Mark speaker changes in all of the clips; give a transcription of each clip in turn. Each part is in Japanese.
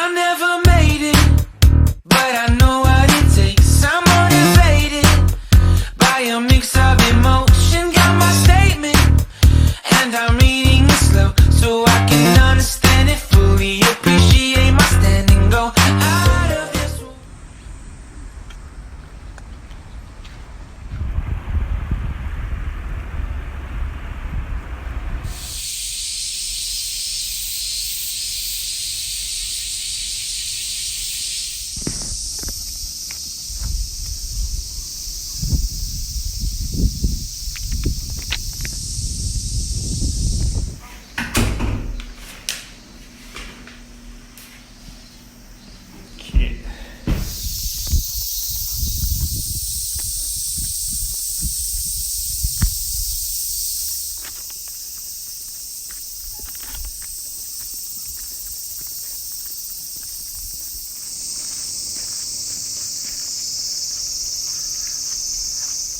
Speaker 1: I never made it, but I know what it takes. I'm motivated by a mix of emotion. Got my statement, and I'm reading it slow so I can understand it fully. Appreciate my standing, go out of this room.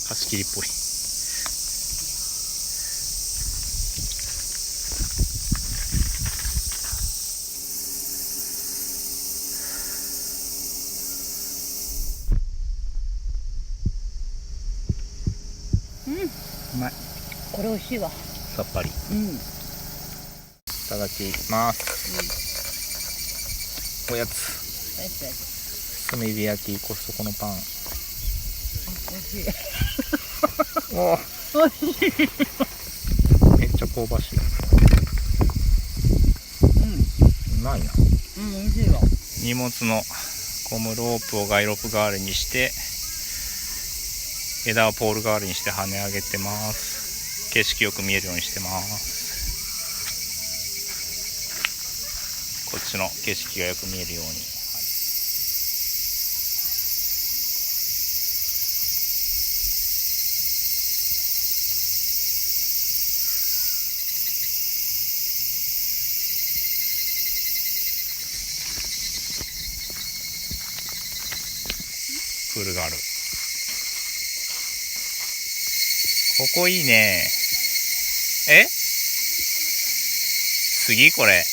Speaker 2: 貸し切りっぽい。うまい。
Speaker 3: これ美味しいわ。
Speaker 2: さっぱり。いただきます。おやつ。炭火焼きコストコのパン。
Speaker 3: 美味しい。
Speaker 2: お
Speaker 3: 美味しい。
Speaker 2: めっちゃ香ばしい。うまいな。
Speaker 3: 美味しいわ。
Speaker 2: 荷物のゴムロープをガイロープ代わりにして、枝をポール代わりにして跳ね上げてます。景色よく見えるようにしてます。こっちの景色がよく見えるように。プールがある。ここいいね。え？次これ。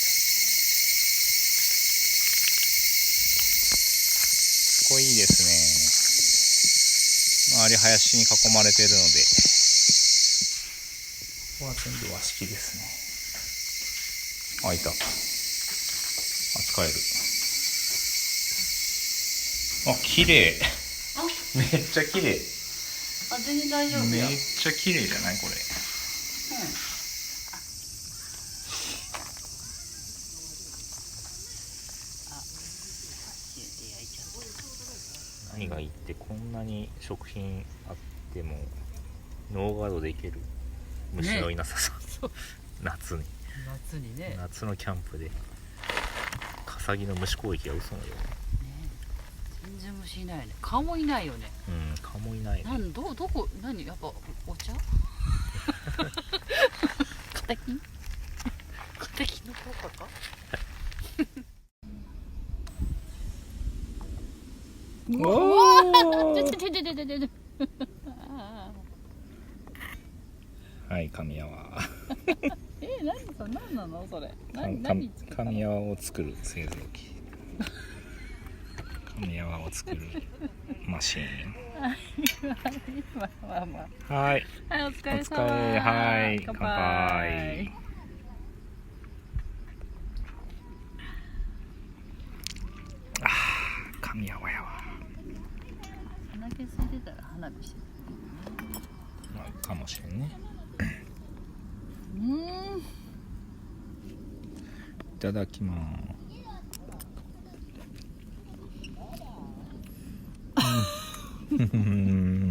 Speaker 2: ここいいですね。周り林に囲まれているので。ここは全部和式ですね。あ、いた。あ、使える。あ、綺麗。めっちゃ綺麗。
Speaker 3: あ、全然大丈夫よ。
Speaker 2: めっちゃ綺麗じゃないこれ。何がいいってこんなに食品あってもノーガードでいける。虫のいなささ、夏に
Speaker 3: ね。
Speaker 2: 夏のキャンプでカサギの虫攻撃が嘘のような。
Speaker 3: 全然虫いないよね。蚊もいないよね。
Speaker 2: 蚊もいない。
Speaker 3: どこ何やっぱお茶？カテキンの効果か？
Speaker 2: おーはい、神山。
Speaker 3: 何なのそれ？
Speaker 2: 神山を作る製造機。神山を作るマシーン。はい。
Speaker 3: はい、お疲れ様。
Speaker 2: はい、乾杯。ああ、神山やわ。
Speaker 3: 鼻毛ついてたら花火して
Speaker 2: た。まあ、かもしれんね。いただきます。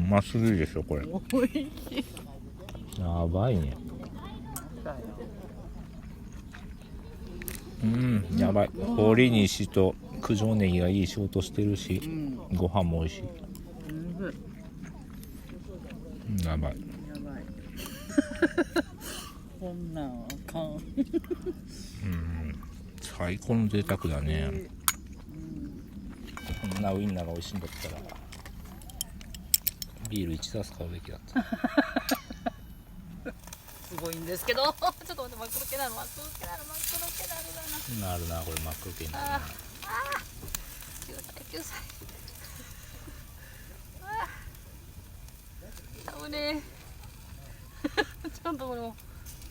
Speaker 2: まっすぐでしょこれ。
Speaker 3: おいしい。
Speaker 2: やばいね。やばい。ほうりにしと九条ネギがいい仕事してるし、ご飯も美味しい。やばい。
Speaker 3: こんなんあかん。
Speaker 2: 最高の贅沢だね。こんなウインナーが美味しいんだったらビール1ダース買うべきだった。
Speaker 3: すごいんですけど、ちょっと待って、真っ黒けなるな。
Speaker 2: なるな、これ真っ黒けになるな。
Speaker 3: 9歳9歳。ああ危ねえちょっとこれも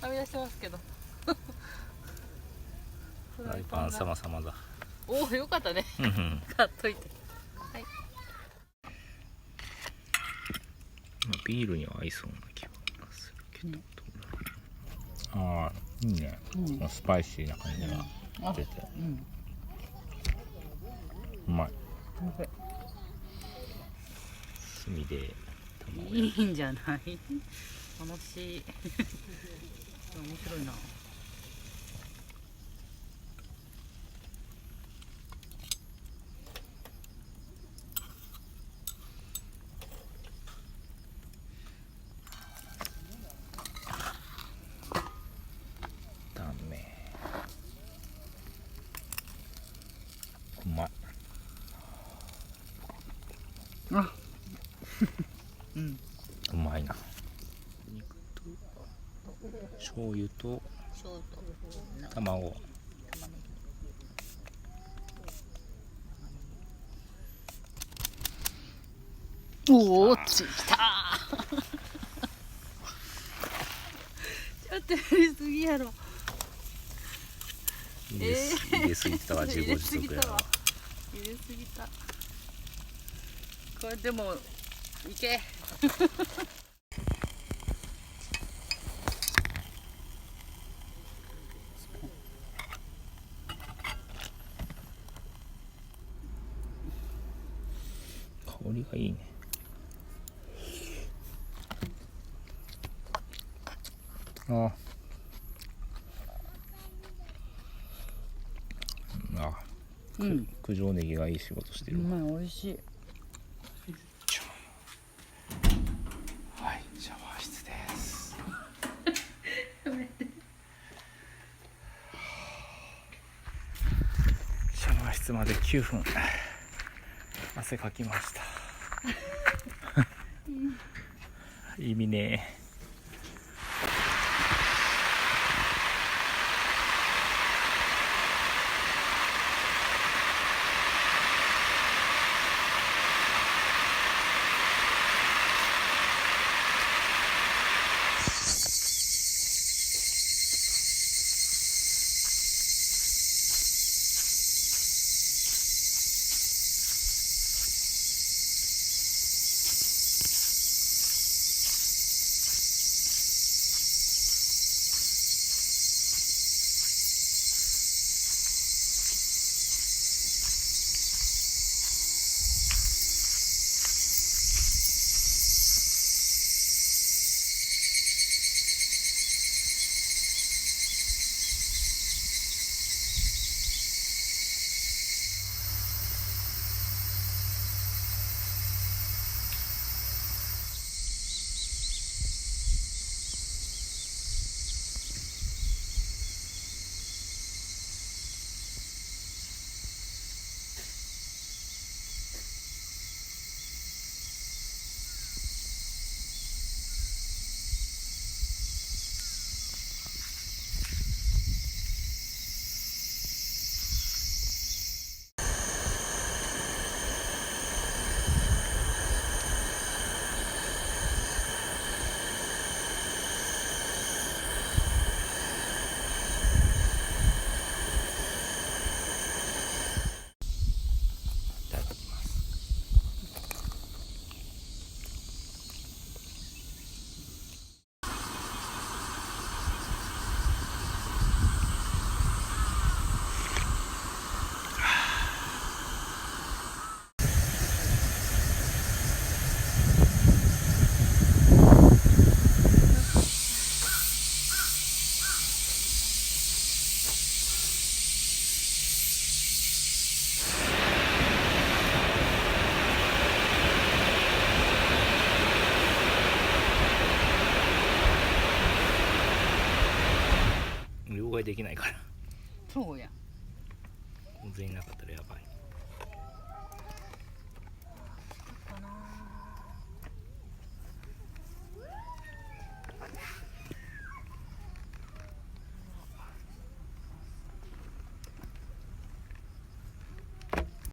Speaker 3: はみ出してますけどフ
Speaker 2: フライパン様々だ。
Speaker 3: おおよかったね
Speaker 2: うんうん
Speaker 3: 買っといて。はい。
Speaker 2: まあビールには合いそうな気がするけど、ああいいね、
Speaker 3: うん
Speaker 2: スパイシーな感じが出て、
Speaker 3: うん
Speaker 2: うまい。
Speaker 3: おい
Speaker 2: 炭で卵
Speaker 3: いいんじゃない楽しい面白いな。
Speaker 2: だね。うまい。
Speaker 3: あうん
Speaker 2: うまいな。肉と醤油と
Speaker 3: ショート
Speaker 2: 卵。
Speaker 3: おおついたちょっとやりすぎやろ。
Speaker 2: 入れすぎたわ、自業自得やわ。
Speaker 3: 入れすぎた。これでもいけ
Speaker 2: 香りがいいね。ああ、
Speaker 3: うん
Speaker 2: 九条ネギがいい仕事してるわ。
Speaker 3: うまい美味しい。
Speaker 2: はい、シャワー室です。シャワー室まで9分。汗かきました。意味ねえ。いただきます。両替できないから。
Speaker 3: そうや。
Speaker 2: 全員なかったらやばい。